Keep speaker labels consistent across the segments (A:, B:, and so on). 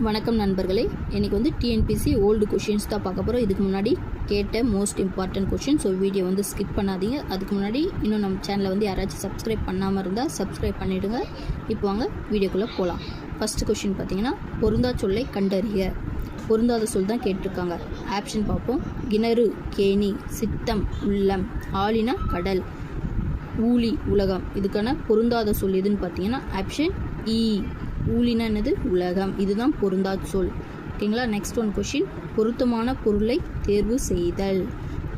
A: வணக்கம் நண்பர்களே, இன்றைக்கி வந்து டிஎன்பிசி ஓல்டு கொஷின்ஸ் தான் பார்க்க போகிறோம். இதுக்கு முன்னாடி கேட்ட most important question. So video வந்து ஸ்கிப் பண்ணாதீங்க. அதுக்கு முன்னாடி இன்னும் நம்ம சேனலை வந்து யாராச்சும் சப்ஸ்கிரைப் பண்ணாமல் இருந்தால் சப்ஸ்கிரைப் பண்ணிவிடுங்க. இப்போ வாங்க வீடியோக்குள்ளே போகலாம். ஃபஸ்ட்டு கொஷின் பார்த்தீங்கன்னா, பொருந்தா சொல்லை கண்டறிய. பொருந்தாத சொல் தான் கேட்டிருக்காங்க. ஆப்ஷன் பார்ப்போம். கிணறு, கேணி, சித்தம், உள்ளம், ஆலினா, கடல், ஊழி, உலகம். இதுக்கான பொருந்தாத சொல் எதுன்னு பார்த்தீங்கன்னா ஆப்ஷன் இ. ஊழினா என்னது? உலகம். இதுதான் பொருந்தா சொல். ஓகேங்களா. Next one question. பொருத்தமான பொருளை தேர்வு செய்தல்.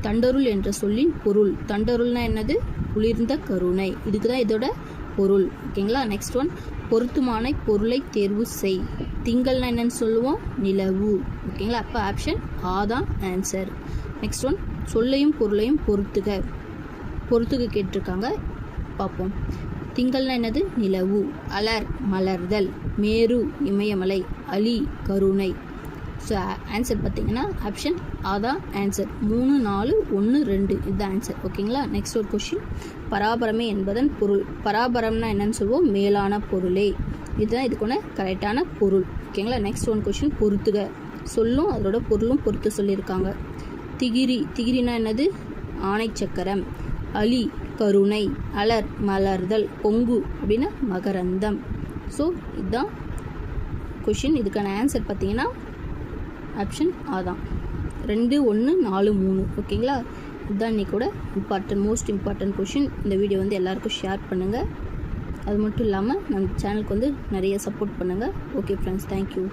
A: தண்டருள் என்ற சொல்லின் பொருள். தண்டருள்னா என்னது? குளிர்ந்த கருணை. இதுக்கு தான் இதோட பொருள். ஓகேங்களா. Next one. பொருத்தமான பொருளை தேர்வு செய். திங்கள்னா என்னன்னு சொல்லுவோம்? நிலவு. ஓகேங்களா. அப்போ ஆப்ஷன் ஆ தான் ஆன்சர். Next one. சொல்லையும் பொருளையும் பொறுத்துக. பொறுத்துக கேட்டிருக்காங்க, பார்ப்போம். திங்கள்னா என்னது? நிலவு. அலர், மலர்தல். மேரு, இமயமலை. அலி, கருணை. ஸோ ஆன்சர் பார்த்தீங்கன்னா ஆப்ஷன் அதான் ஆன்சர். 3, 4, 1, 2 இதுதான் ஆன்சர். ஓகேங்களா. நெக்ஸ்ட் ஒரு கொஷின். பராபரமே என்பதன் பொருள். பராபரம்னா என்னன்னு சொல்லுவோம்? மேலான பொருளே. இதுதான் இதுக்கான கரெக்டான பொருள். ஓகேங்களா. Next one question. பொறுத்துக. சொல்லும் அதோட பொருளும் பொறுத்து சொல்லியிருக்காங்க. திகிரி. திகிரினா என்னது? ஆணை சக்கரம். அலி, கருணை. அலர், மலர்தல். பொங்கு அப்படின்னா மகரந்தம். ஸோ இதுதான் கொஷின். இதுக்கான ஆன்சர் பார்த்தீங்கன்னா ஆப்ஷன் ஆதான். 2, 1, 4, 3. ஓகேங்களா. இதுதான் இன்றைக்கூட மோஸ்ட் இம்பார்ட்டன்ட் கொஷின். இந்த வீடியோ வந்து எல்லாருக்கும் ஷேர் பண்ணுங்கள். அது மட்டும் இல்லாமல் நம்ம சேனலுக்கு வந்து நிறைய சப்போர்ட் பண்ணுங்கள். Okay friends, thank you.